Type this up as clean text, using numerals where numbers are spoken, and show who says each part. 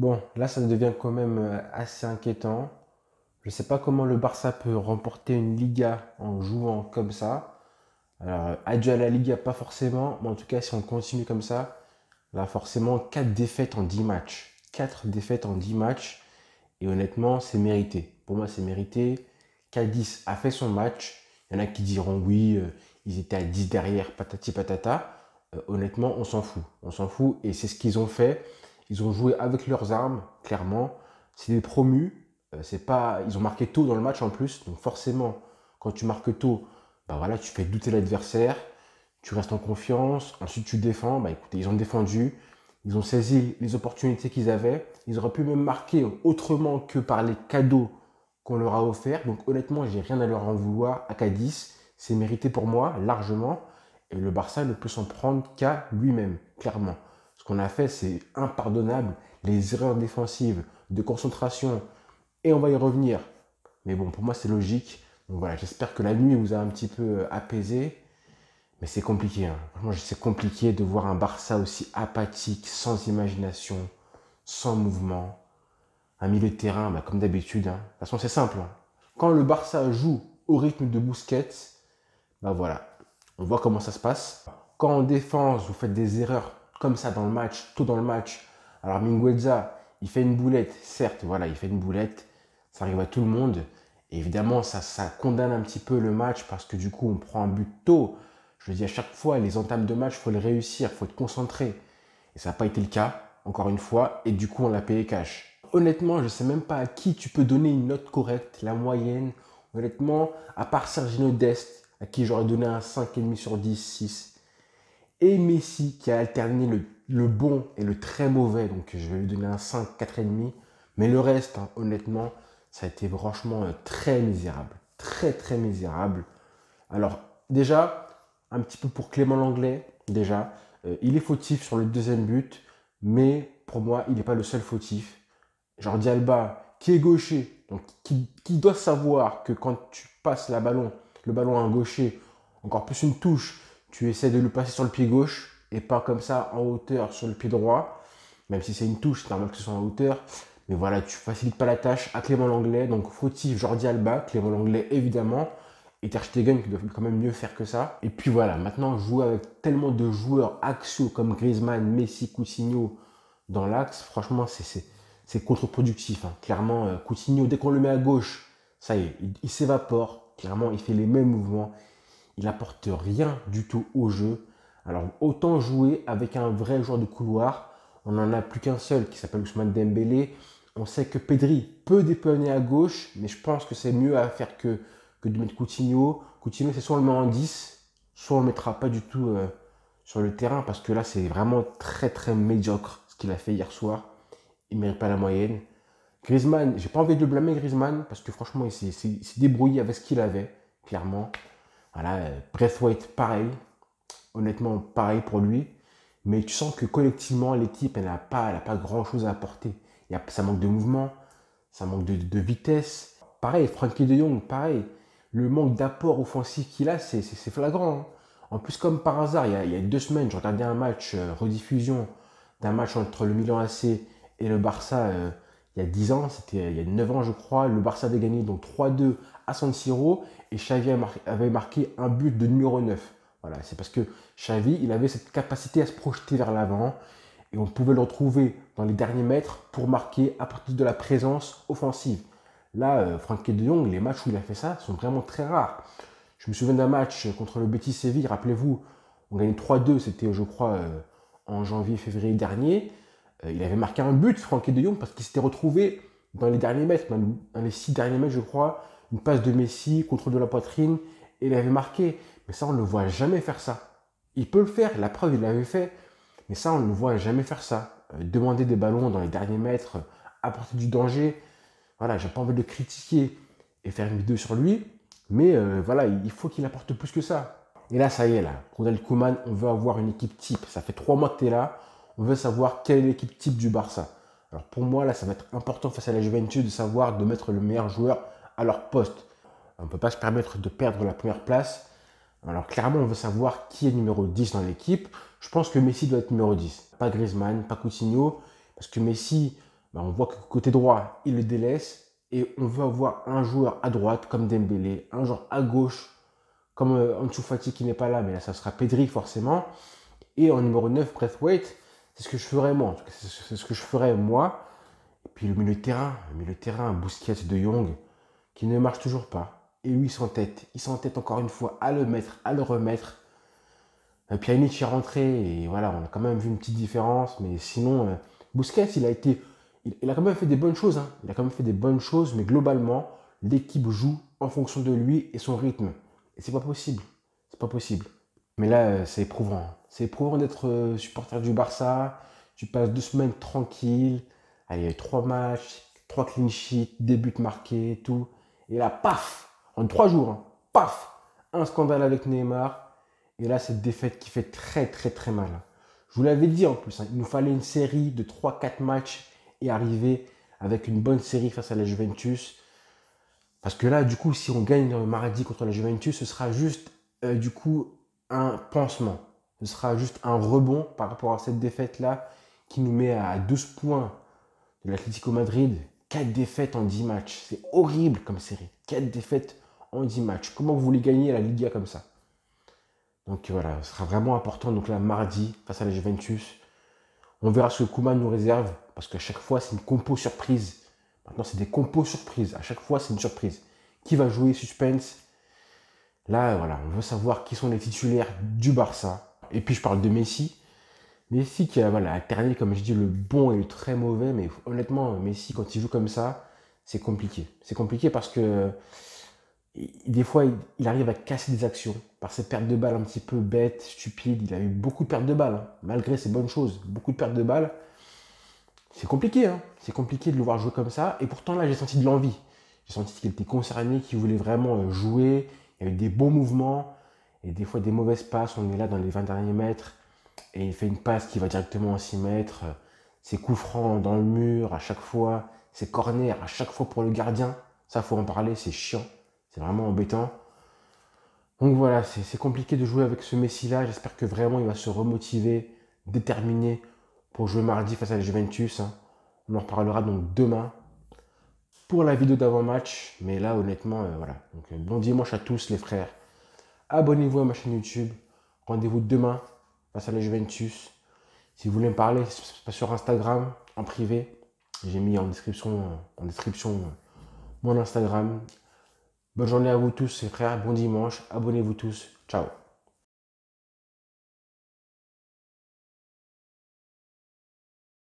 Speaker 1: Bon, là, ça devient quand même assez inquiétant. Je ne sais pas comment le Barça peut remporter une Liga en jouant comme ça. Alors, adieu à la Liga, pas forcément, mais en tout cas, si on continue comme ça, là, forcément, 4 défaites en 10 matchs. 4 défaites en 10 matchs. Et honnêtement, c'est mérité. Pour moi, c'est mérité. Cadiz a fait son match. Il y en a qui diront oui, ils étaient à 10 derrière, patati patata. Honnêtement, on s'en fout. On s'en fout. Et c'est ce qu'ils ont fait. Ils ont joué avec leurs armes, clairement. C'est des promus. C'est pas... Ils ont marqué tôt dans le match en plus. Donc forcément, quand tu marques tôt, bah voilà, tu fais douter l'adversaire. Tu restes en confiance. Ensuite, tu défends. Bah écoutez, ils ont défendu. Ils ont saisi les opportunités qu'ils avaient. Ils auraient pu même marquer autrement que par les cadeaux qu'on leur a offerts. Donc honnêtement, j'ai rien à leur en vouloir à Cadiz. C'est mérité pour moi, largement. Et le Barça ne peut s'en prendre qu'à lui-même, clairement. Ce qu'on a fait, c'est impardonnable. Les erreurs défensives, de concentration, et on va y revenir. Mais bon, pour moi, c'est logique. Donc voilà, j'espère que la nuit vous a un petit peu apaisé. Mais c'est compliqué, hein. Franchement, c'est compliqué de voir un Barça aussi apathique, sans imagination, sans mouvement. Un milieu de terrain, bah, comme d'habitude, hein. De toute façon, c'est simple, hein. Quand le Barça joue au rythme de Busquets, bah voilà, on voit comment ça se passe. Quand en défense, vous faites des erreurs comme ça dans le match, tôt dans le match. Alors Mingueza, il fait une boulette, certes, voilà, il fait une boulette. Ça arrive à tout le monde. Et évidemment, ça condamne un petit peu le match parce que du coup, on prend un but tôt. Je le dis à chaque fois, les entames de match, il faut les réussir, il faut être concentré. Et ça n'a pas été le cas, encore une fois, et du coup, on l'a payé cash. Honnêtement, je ne sais même pas à qui tu peux donner une note correcte, la moyenne. Honnêtement, à part Sergino Dest, à qui j'aurais donné un 5,5 sur 10, 6. Et Messi, qui a alterné le bon et le très mauvais, donc je vais lui donner un 5, 4,5. Mais le reste, hein, honnêtement, ça a été franchement très misérable. Très, très misérable. Alors, déjà, un petit peu pour Clément Langlais, déjà, il est fautif sur le deuxième but, mais pour moi, il n'est pas le seul fautif. Jordi Alba, qui est gaucher, donc qui doit savoir que quand tu passes le ballon à un gaucher, encore plus une touche, tu essaies de le passer sur le pied gauche et pas comme ça en hauteur sur le pied droit. Même si c'est une touche, c'est normal que ce soit en hauteur. Mais voilà, tu facilites pas la tâche à Clément Langlais. Donc fautif Jordi Alba, Clément Langlais évidemment. Et Ter Stegen qui doit quand même mieux faire que ça. Et puis voilà, maintenant jouer avec tellement de joueurs axiaux comme Griezmann, Messi, Coutinho dans l'axe, franchement c'est contre-productif, hein. Clairement, Coutinho, dès qu'on le met à gauche, ça y est, il s'évapore. Clairement, il fait les mêmes mouvements. Il apporte rien du tout au jeu. Alors, autant jouer avec un vrai joueur de couloir. On n'en a plus qu'un seul qui s'appelle Ousmane Dembélé. On sait que Pedri peut dépanner à gauche, mais je pense que c'est mieux à faire que de mettre Coutinho. Coutinho, c'est soit on le met en 10, soit on ne le mettra pas du tout sur le terrain, parce que là, c'est vraiment très très médiocre ce qu'il a fait hier soir. Il ne mérite pas la moyenne. Griezmann, j'ai pas envie de le blâmer Griezmann, parce que franchement, il s'est débrouillé avec ce qu'il avait, clairement. Voilà, Braithwaite, pareil. Honnêtement, pareil pour lui. Mais tu sens que collectivement, l'équipe, elle n'a pas grand-chose à apporter. Ça manque de mouvement, ça manque de vitesse. Pareil, Frankie de Jong, pareil. Le manque d'apport offensif qu'il a, c'est flagrant, hein. En plus, comme par hasard, il y a 2 semaines, je regardais un match, rediffusion d'un match entre le Milan AC et le Barça il y a 10 ans, c'était il y a 9 ans je crois. Le Barça avait gagné donc 3-2 à San Siro et Xavi avait marqué un but de numéro 9. Voilà, c'est parce que Xavi, il avait cette capacité à se projeter vers l'avant et on pouvait le retrouver dans les derniers mètres pour marquer à partir de la présence offensive. Là, Frankie de Jong, les matchs où il a fait ça sont vraiment très rares. Je me souviens d'un match contre le Betis Séville, rappelez-vous, on gagnait 3-2, c'était je crois en janvier-février dernier. Il avait marqué un but, Frankie de Jong, parce qu'il s'était retrouvé dans les derniers mètres, dans les 6 derniers mètres je crois, une passe de Messi, contrôle de la poitrine, et il avait marqué. Mais ça, on ne le voit jamais faire ça. Il peut le faire, la preuve, il l'avait fait, mais ça, on ne le voit jamais faire ça. Demander des ballons dans les derniers mètres, apporter du danger. Voilà, j'ai pas envie de le critiquer et faire une vidéo sur lui, mais voilà, il faut qu'il apporte plus que ça. Et là, ça y est, là, Ronald Koeman, on veut avoir une équipe type. Ça fait 3 mois que tu es là, on veut savoir quelle est l'équipe type du Barça. Alors pour moi, là, ça va être important face à la Juventus de savoir de mettre le meilleur joueur à leur poste. On ne peut pas se permettre de perdre la première place. Alors clairement, on veut savoir qui est numéro 10 dans l'équipe. Je pense que Messi doit être numéro 10. Pas Griezmann, pas Coutinho. Parce que Messi, bah, on voit que côté droit, il le délaisse. Et on veut avoir un joueur à droite comme Dembélé, un joueur à gauche comme Ansu Fati qui n'est pas là, mais là ça sera Pedri forcément. Et en numéro 9, Braithwaite, c'est ce que je ferais moi. En tout cas, c'est ce que je ferais moi. Et puis le milieu de terrain, Busquets de Jong, qui ne marche toujours pas. Et lui, il s'entête encore une fois à le mettre, à le remettre. Pjanic est rentré et voilà, on a quand même vu une petite différence. Mais sinon, Busquets, il a quand même fait des bonnes choses. Hein. Il a quand même fait des bonnes choses, mais globalement, l'équipe joue en fonction de lui et son rythme. Et c'est pas possible. C'est pas possible. Mais là, c'est éprouvant. C'est éprouvant d'être supporter du Barça. Tu passes 2 semaines tranquille. Allez, il y a eu 3 matchs, 3 clean sheets, des buts marqués, et tout. Et là, paf, en 3 jours, hein, paf, un scandale avec Neymar. Et là, cette défaite qui fait très très très mal. Je vous l'avais dit en plus, hein, il nous fallait une série de 3 4 matchs et arriver avec une bonne série face à la Juventus. Parce que là, du coup, si on gagne mardi contre la Juventus, ce sera juste du coup un pansement. Ce sera juste un rebond par rapport à cette défaite-là qui nous met à 12 points de l'Atlético Madrid. 4 défaites en 10 matchs. C'est horrible comme série. 4 défaites en 10 matchs. Comment vous voulez gagner la Liga comme ça? Donc voilà, ce sera vraiment important. Donc là, mardi, face à la Juventus, on verra ce que Koeman nous réserve. Parce qu'à chaque fois, c'est une compo surprise. Maintenant, c'est des compos surprises. À chaque fois, c'est une surprise. Qui va jouer suspense? Là, voilà, on veut savoir qui sont les titulaires du Barça. Et puis, je parle de Messi. Messi qui a voilà, alterné, comme je dis, le bon et le très mauvais. Mais honnêtement, Messi, quand il joue comme ça, c'est compliqué. C'est compliqué parce que des fois, il arrive à casser des actions par ses pertes de balles un petit peu bêtes, stupides. Il a eu beaucoup de pertes de balles, hein, malgré ses bonnes choses. Beaucoup de pertes de balles. C'est compliqué, hein. C'est compliqué de le voir jouer comme ça. Et pourtant, là, j'ai senti de l'envie. J'ai senti qu'il était concerné, qu'il voulait vraiment jouer. Il y a eu des bons mouvements et des fois des mauvaises passes. On est là dans les 20 derniers mètres et il fait une passe qui va directement à 6 mètres. Ses coups francs dans le mur à chaque fois. Ses corners à chaque fois pour le gardien. Ça, faut en parler, c'est chiant. C'est vraiment embêtant. Donc voilà, c'est compliqué de jouer avec ce Messi-là. J'espère que vraiment il va se remotiver, déterminé pour jouer mardi face à la Juventus. Hein. On en reparlera donc demain pour la vidéo d'avant-match. Mais là, honnêtement, voilà. Donc, bon dimanche à tous les frères. Abonnez-vous à ma chaîne YouTube. Rendez-vous demain face à la Juventus. Si vous voulez me parler, c'est pas sur Instagram, en privé. J'ai mis en description mon Instagram. Bonne journée à vous tous les frères. Bon dimanche. Abonnez-vous tous. Ciao.